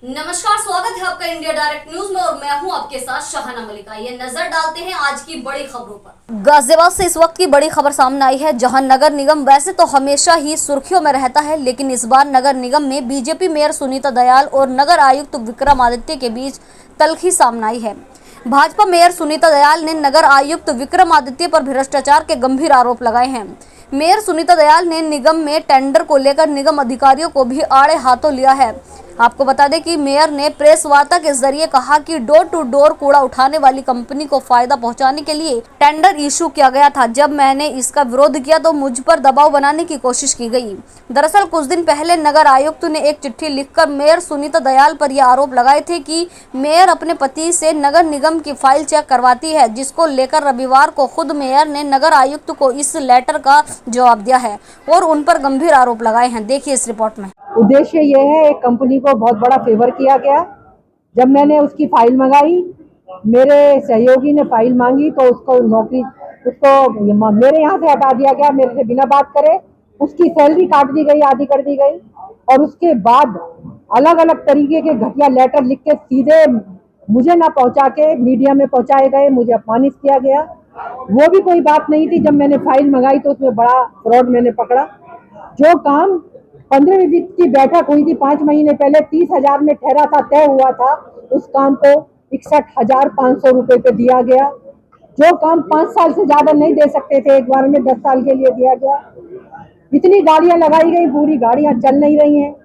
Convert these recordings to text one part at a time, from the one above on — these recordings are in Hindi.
नमस्कार, स्वागत है आपका इंडिया डायरेक्ट न्यूज में और मैं हूं आपके साथ शाहना मलिका। ये नजर डालते हैं आज की बड़ी खबरों पर। गाजियाबाद से इस वक्त की बड़ी खबर सामने आई है, जहां नगर निगम वैसे तो हमेशा ही सुर्खियों में रहता है, लेकिन इस बार नगर निगम में बीजेपी मेयर सुनीता दयाल और नगर आयुक्त विक्रमादित्य के बीच तल्खी सामने आई है। भाजपा मेयर सुनीता दयाल ने नगर आयुक्त विक्रमादित्य पर भ्रष्टाचार के गंभीर आरोप लगाए हैं। मेयर सुनीता दयाल ने निगम में टेंडर को लेकर निगम अधिकारियों को भी आड़े हाथों लिया है। आपको बता दें कि मेयर ने प्रेस वार्ता के जरिए कहा कि डोर टू डोर कूड़ा उठाने वाली कंपनी को फायदा पहुंचाने के लिए टेंडर इशू किया गया था। जब मैंने इसका विरोध किया तो मुझ पर दबाव बनाने की कोशिश की गई। दरअसल कुछ दिन पहले नगर आयुक्त ने एक चिट्ठी लिखकर मेयर सुनीता दयाल पर यह आरोप लगाए थे कि मेयर अपने पति से नगर निगम की फाइल चेक करवाती है, जिसको लेकर रविवार को खुद मेयर ने नगर आयुक्त को इस लेटर का जवाब दिया है और उन पर गंभीर आरोप लगाए हैं। देखिए इस रिपोर्ट में। उद्देश्य ये है, एक कंपनी को बहुत बड़ा फेवर किया गया। जब मैंने उसकी फाइल मंगाई, मेरे सहयोगी ने फाइल मांगी तो उसको मेरे यहाँ से हटा दिया गया, मेरे से बिना बात करे। उसकी सैलरी काट दी गई, आधी कर दी गई और उसके बाद अलग अलग तरीके के घटिया लेटर लिख के सीधे मुझे ना पहुंचा के मीडिया में पहुंचाए गए, मुझे अपमानित किया गया। वो भी कोई बात नहीं थी। जब मैंने फाइल मंगाई तो उसमें बड़ा फ्रॉड मैंने पकड़ा। जो काम 15 की बैठक हुई थी 5 महीने पहले, 30,000 में ठहरा था, तय हुआ था, उस काम को 61,500 रुपए पे दिया गया। जो काम 5 साल से ज्यादा नहीं दे सकते थे, एक बार में 10 साल के लिए दिया गया। इतनी गाड़ियां लगाई गई, पूरी गाड़ियां चल नहीं रही हैं।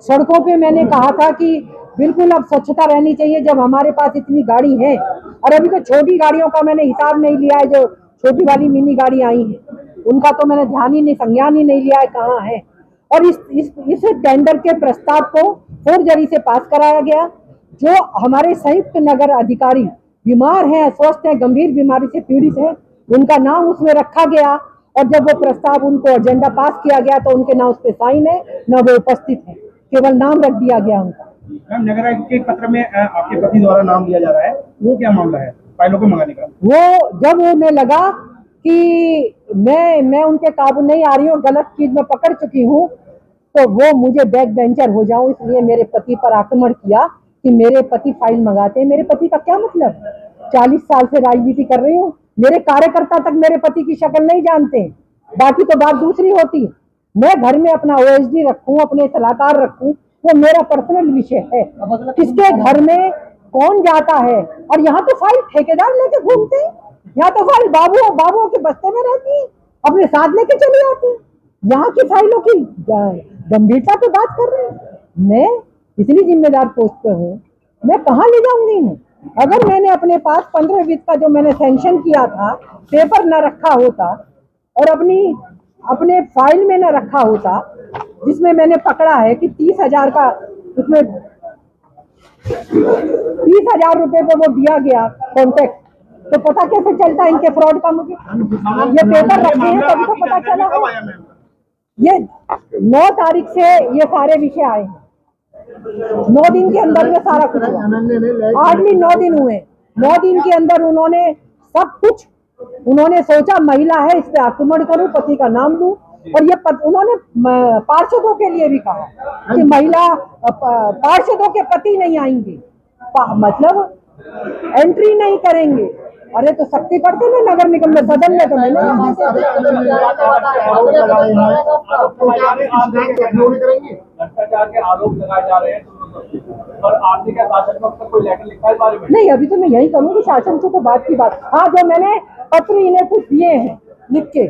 सड़कों पे मैंने कहा था कि बिल्कुल अब स्वच्छता रहनी चाहिए, जब हमारे पास इतनी गाड़ी है। और अभी तो छोटी गाड़ियों का मैंने हिसाब नहीं लिया है, जो छोटी वाली मिनी गाड़ी आई है उनका तो मैंने ध्यान ही नहीं, संज्ञान ही नहीं लिया है कहाँ है। और इस टेंडर के प्रस्ताव को फोर्जरी से पास कराया गया। जो हमारे संयुक्त नगर अधिकारी बीमार हैं, अस्वस्थ हैं, गंभीर बीमारी से पीड़ित हैं, उनका नाम उसमें रखा गया। और जब वो प्रस्ताव उनको एजेंडा पास किया गया तो उनके ना उस पे साइन है, ना वो उपस्थित है, केवल नाम रख दिया गया उनका। मैम, नगर आयुक्त के पत्र में आपके पति द्वारा नाम लिया जा रहा है, वो क्या मामला है फाइलों को मंगाने का? वो जब उन्हें लगा कि मैं उनके काबू नहीं आ रही हूँ, गलत चीज में पकड़ चुकी हूँ, तो वो मुझे बैक बेंचर हो जाऊं, इसलिए मेरे पति पर आक्रमण किया कि मेरे पति फाइल मंगाते हैं। मेरे पति का क्या मतलब? 40 साल से राजनीति कर रही हूँ, मेरे कार्यकर्ता तक मेरे पति की शक्ल नहीं जानते। बाकी तो बात दूसरी होती। मैं घर में अपना OSD रखूं, अपने सलाहकार रखूं, वो मेरा पर्सनल विषय है। किसके घर में कौन जाता है? और यहाँ तो फाइल ठेकेदार लेके घूमते हैं, यहाँ तो फाइल बाबुओं के बस्ते में रहती है, अपने साथ लेके चले आते हैं। यहाँ की फाइलों की गंभीरता पे बात कर रहे हैं। मैं इतनी जिम्मेदार पोस्ट पे हूँ, मैं कहाँ ले जाऊंगी इन्हें? अगर मैंने अपने पास 15 का जो मैंने सैंक्शन किया था पेपर न रखा होता और अपने फाइल में न रखा होता, जिसमें मैंने पकड़ा है कि 30,000 का, उसमें 30,000 रुपए पे वो दिया गया कॉन्ट्रैक्ट, तो पता कैसे चलता इनके फ्रॉड का? मुझे ये पेपर रखे हैं तभी तो पता चला है। ये 9 तारीख से ये सारे विषय आए हैं, 9 दिन के अंदर ये सारा कुछ हुआ। आज भी 9 दिन हुए, 9 दिन के अंदर उन्होंने सब कुछ, उन्होंने सोचा महिला है, इस पे आक्रमण करूं, पति का नाम लूं। और ये उन्होंने पार्षदों के लिए भी कहा कि महिला पार्षदों के पति नहीं आएंगे, मतलब एंट्री नहीं करेंगे। अरे तो शक्ति करते ना नगर निगम में, सदन में तो नहीं। भ्रष्टाचार के आरोप लगाए जा रहे हैं और आपने क्या शासन में कोई लेटर लिखा है इस बारे में? नहीं, अभी तो मैं यही करूँगी, शासन से तो बात की बात। हाँ, जो मैंने पत्र इन्हें कुछ दिए हैं लिख के,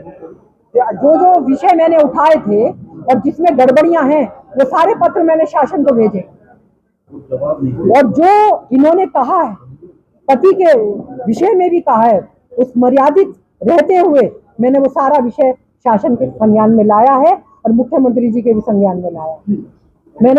जो विषय मैंने उठाए थे और जिसमें गड़बड़ियां हैं, वो सारे पत्र मैंने शासन को भेजे। और जो इन्होंने कहा है, पति के विषय में भी कहा है, उस मर्यादित रहते हुए मैंने वो सारा विषय शासन के संज्ञान में लाया है और मुख्यमंत्री जी के भी संज्ञान में लाया है।